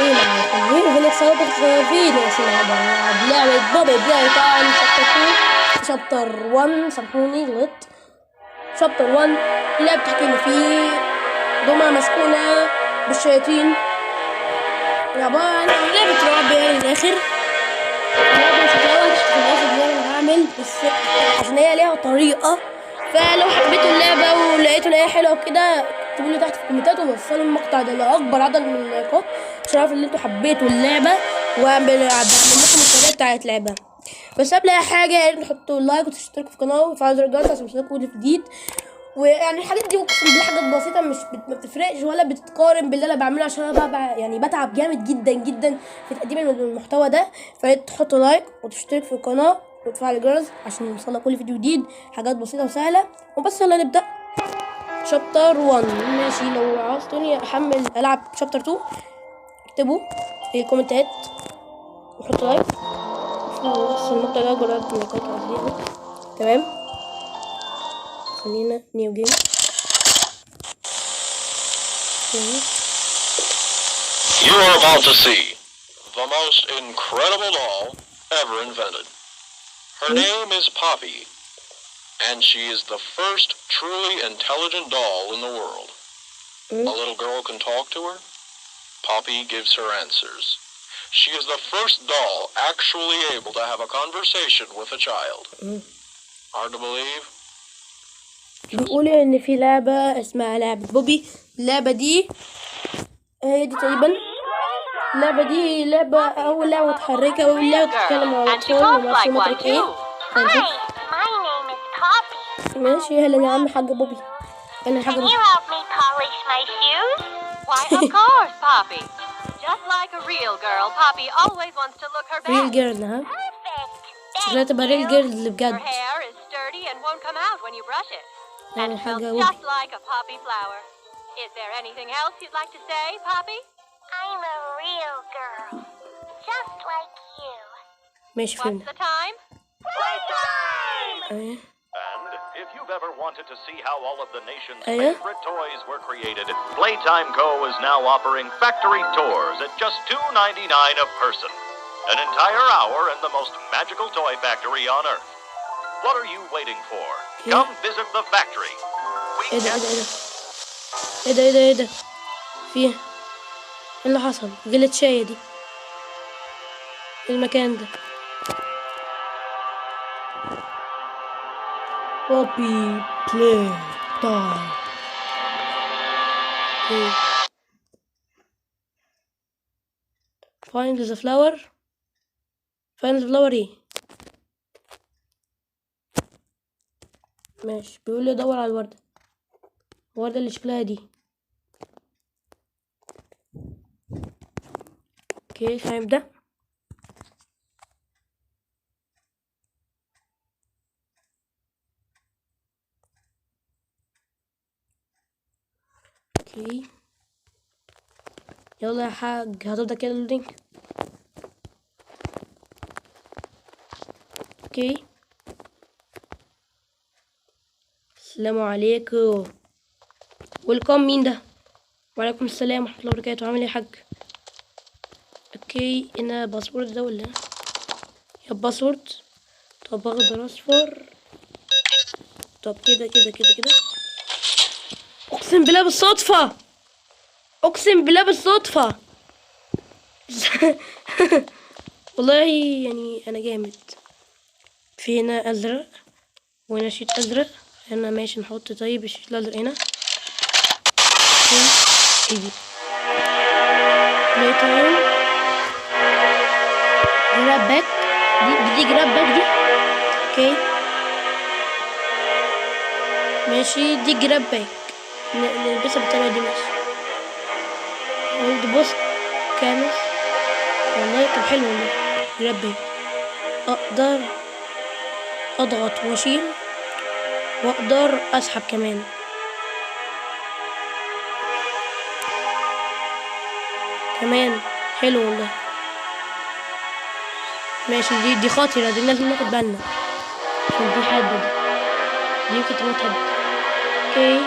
ايه معاكم هنا فينيكس صادق فينيكس نلعب لعبة بوبي بلاي تايم شابتر 1. سامحوني غلطت. شابتر 1 اللعبة بتحكي لي فيه دومة مسكونة بالشياطين، عبارة عن لعبة رعب يعني الآخر. اللعبة مش هتلاقوها في الآخر زي ما أنا هعمل، بس عشان هي ليها طريقة. فلو حبيتوا اللعبة ولقيتوا إن هي حلوة وكده اكتبوا لي تحت في الكومنتات ووصلوا المقطع ده لأكبر عدد من اللايكات عشان أعرف إن انتوا حبيتوا اللعبة وأعمل لكم الطريقة بتاعت اللعبة. بس قبل أي حاجة يا ريت تحطوا لايك وتشتركوا في القناة وتفعلوا زر الجرس عشان يوصلكوا كل جديد. ويعني الحاجات دي اقسم بالله حاجات بسيطه مش ما بتفرقش ولا بتتقارن باللي انا بعمله، عشان انا بقى يعني بتعب جامد جدا جدا في تقديم المحتوى ده. فريت تحطوا لايك وتشترك في القناه وتفعل الجرس عشان يوصلك كل فيديو جديد. حاجات بسيطه وسهله وبس. يلا نبدا شابتر 1. ماشي، لو عاوزتوني احمل العب شابتر 2 اكتبوا في الكومنتات وحطوا لايك بس المقطع ده جربت اللايكات قصدي. تمام، خلينا نيو جيم. You are about to see the most incredible doll ever invented. Her name is Poppy, and she is the first truly intelligent doll in the world. A little girl can talk to her. Poppy gives her answers. She is the first doll actually able to have a conversation with a child. Hard to believe? بيقولوا ان في لعبة اسمها لعبة بوبي. اللعبة دي هي دي تقريبا. اللعبة دي لعبة اول لعبة متحركة اول لعبة تتكلم عن الاطفال ومعرفش مدرك ايه. هنشوف. ماشي، اهلا يا عم حاجة بوبي. اهلا حاجة بوبي. Why, of course, Poppy. Just like a real girl, Poppy always wants to look her best. ريل جيرل، ها؟ شكلها تبقى ريل جيرل اللي بجد. Her hair is sturdy and won't come out when you brush it. And it حاجة smells بوبي. just like a poppy flower. Is there anything else you'd like to say, Poppy? I'm a real girl, just like you. ماشي What's فهمنا. the time? ايه And if you've ever wanted to see how all of the nation's أيه؟ favorite toys were created, Playtime Co. is now offering factory tours at just $2.99 a person. An entire hour in the most magical toy factory on Earth. What are you waiting for? Come visit the factory. ايه ده ايه ده ايه ده ايه ده ايه ده فيه ايه اللي حصل؟ جلتشاية دي المكان ده. بوبي بلاي تايم. find the flower. find the flower ايه؟ ماشي، بيقول لي دور على الوردة. الوردة اللي شكلها دي. اوكي هنبدأ. اوكي يلا يا حاج هتبدأ كده اللينك. اوكي السلام عليكم. ويلكم. مين ده؟ وعليكم السلام ورحمة الله وبركاته. عامل ايه يا حاج؟ اوكي انا باسورد ده ولا يا باسورد؟ طب اخضر اصفر. طب كده كده كده كده. اقسم بالله بالصدفة. اقسم بالله بالصدفة. والله يعني انا جامد. في هنا ازرق وهنا شيت ازرق. هنا ماشي نحط طيب الشيت الازرق هنا. ايه دي؟ بلاي تايم جراب باك. دي جراب باك دي. اوكي ماشي، دي جراب باك نلبسها بالطريقة دي. ماشي هولد بوست كامس. والله طب حلو والله. جراب باك اقدر اضغط واشيل واقدر اسحب كمان. حلو والله. ماشي دي خطيرة دي لازم ناخد بالنا عشان دي حادة دي ممكن تموت حد. اوكي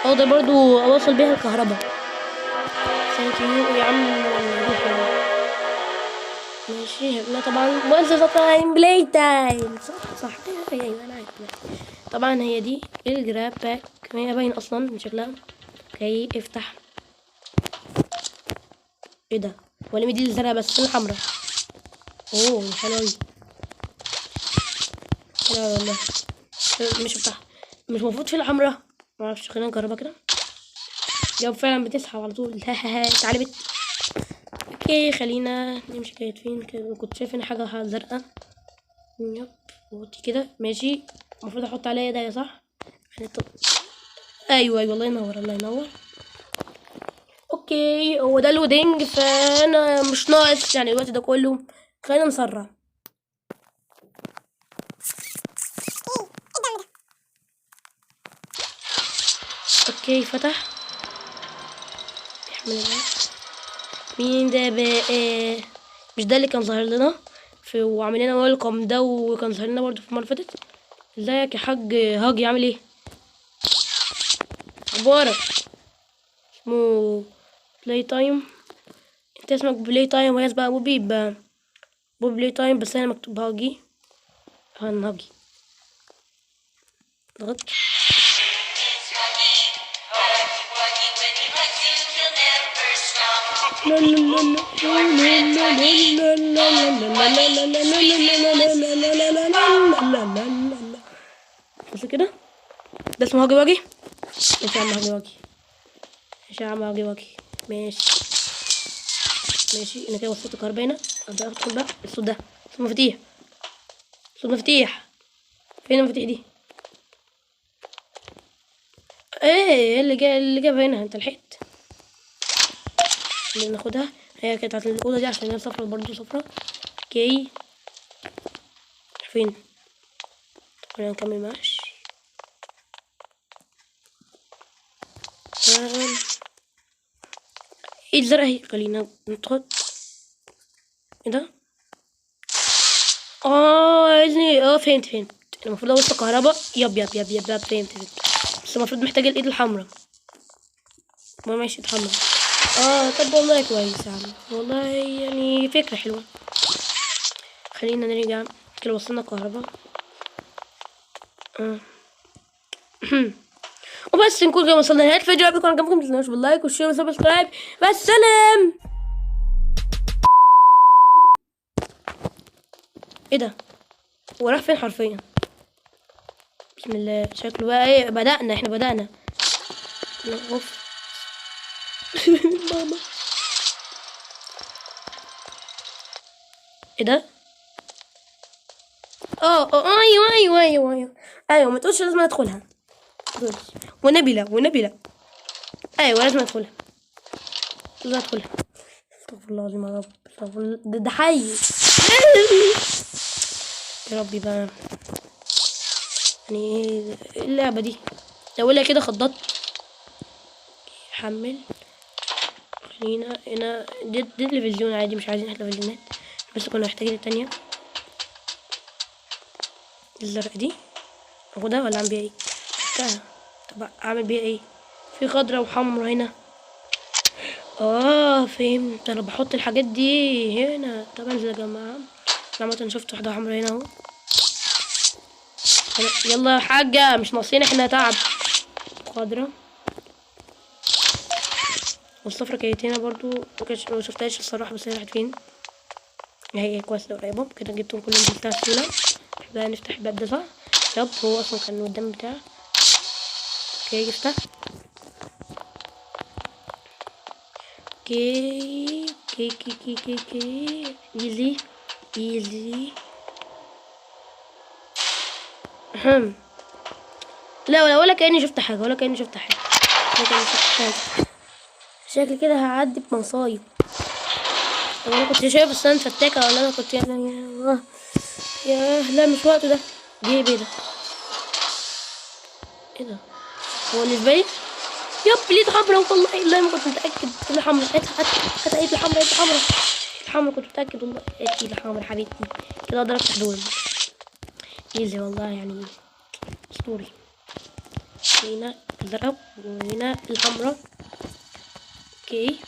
اقدر برضو اوصل بيها الكهرباء. ثانك يو يا عم. ماشي هنا طبعا وانس تايم بلاي تايم. صح ايوه انا عارف. طبعا هي دي الجراب باك، هي باين اصلا من شكلها. اوكي افتح. ايه ده؟ ولا دي اللي زرقاء بس الحمراء؟ اوه حلوه أوي. حلوه والله. مش افتح، مش المفروض في الحمراء؟ معرفش، خلينا نجربها كده. جاوب فعلا بتسحب على طول. تعالي بت. اوكي خلينا نمشي. كانت فين كده؟ كنت شايف ان حاجه زرقاء. يب وطي كده ماشي. المفروض احط عليها ده صح؟ ايوه الله ينور الله ينور. اوكي هو ده اللودينج، فانا مش ناقص يعني الوقت ده كله. خلينا نسرع. اوكي فتح. بيحمل الله. مين ده بقى؟ مش ده اللي كان ظاهر لنا وعامل لنا ويلكم ده، وكان ظاهر لنا برضه في المره اللي فاتت. ازيك يا حاج هاجي؟ عامل ايه؟ اخبارك؟ اسمه بلاي تايم. انت اسمك بلاي تايم وهي اسمها ابو بيب. ابو بلاي تايم بس انا مكتوب هاجي. هاجي ضغط. بس كده ده اسمه هاجي واجي. ماشي يا عم هاجي واجي. ماشي يا عم هاجي واجي. ماشي ماشي. انا كده وصلت الكهرباء هنا. ابدا ادخل بقى. الصوت ده صوت مفاتيح. صوت مفاتيح. فين المفاتيح دي؟ ايه اللي جاب هنا؟ انت لحقت اللي ناخدها. هي كانت على الاوضه دي عشان هي صفرا برضه صفرا. اوكي فين؟ خلينا نكمل ماشي. ايه الزرقاء اهي. خلينا ندخل. ايه ده؟ عايزني فهمت. المفروض اوصل الكهرباء. يب فهمت. بس المفروض محتاجه الايد الحمراء. ما ماشي اتحمل. طب والله كويس يا عم والله، يعني فكرة حلوة. خلينا نرجع كده. وصلنا الكهرباء. وبس نكون كده وصلنا لنهاية الفيديو. عجبكم متنسوش باللايك والشير والسبسكرايب. والسلام. ايه ده؟ هو راح فين حرفيا؟ بسم الله. شكله بقى ايه. احنا بدأنا. اوف. ماما ايه ده؟ ايوه ما تقولش لازم ادخلها. ونبيلة ايوه لازم ادخلها. استغفر الله العظيم يا رب. استغفر الله. ده حي. يا ربي بقى. يعني ايه اللعبة دي؟ اولها كده خضت. حمل. خلينا هنا. دي تلفزيون عادي، مش عايزين تلفزيونات، بس كنا محتاجين التانية. الزرقاء دي اخدها ولا اعمل بيها ايه؟ خدتها. طب اعمل بيها ايه؟ في خضرا وحمرا هنا. فهمت. انا بحط الحاجات دي هنا. طب انزل يا جماعة. عامة شفت واحدة حمرا هنا اهو. يلا يا حاجة مش ناقصين احنا تعب. خضرا والصفرا كانت هنا برضو. ما شفتهاش الصراحة، بس هي راحت فين؟ هي كويس قريبة كده. جبتهم كلهم بمنتهى السهولة. بقى نفتح الباب ده صح؟ يب هو اصلا كان قدام بتاعه. اوكي افتح. اوكي ايزي لا ولا كأني شفت حاجة. شكلي كده هعدي بمصايب. طب انا كنت شايف السنة فتاكة ولا انا كنت يعني لا مش وقته ده. ايه ده؟ ايه ده؟ هو بالنسبة لي يب الايد حمرا والله ما كنت متأكد. ايد حمرا. هات ايد الحمرا كنت متأكد والله. ايد الحمرا حبيبتي كده اقدر افتح دول. ايزي والله يعني اسطوري. هنا الزرقاء وهنا الحمرا. اوكي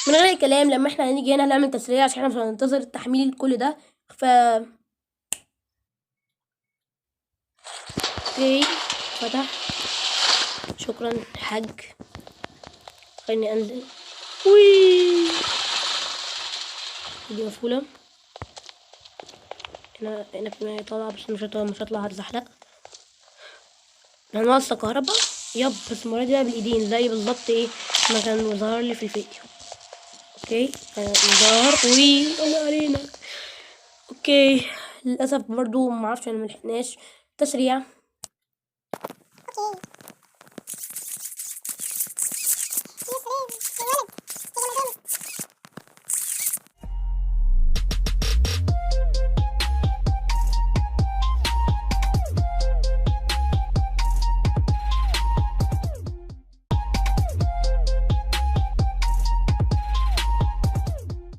من غير أي كلام لما احنا هنيجي هنا هنعمل تسريع عشان احنا مش هننتظر تحميل كل ده. اوكي فتح. شكرا حاج. خليني انزل. وي دي مفولة. هنا في طالعة بس مش هطلع هتزحلق. هنوصل كهرباء. يب بس المرة دي بقى بالايدين زي بالظبط ايه ما كان ظهر لي في الفيديو. اوكي ظهر. وي الله علينا. اوكي للاسف برضو معرفش انا ملحقناش تسريع. اوكي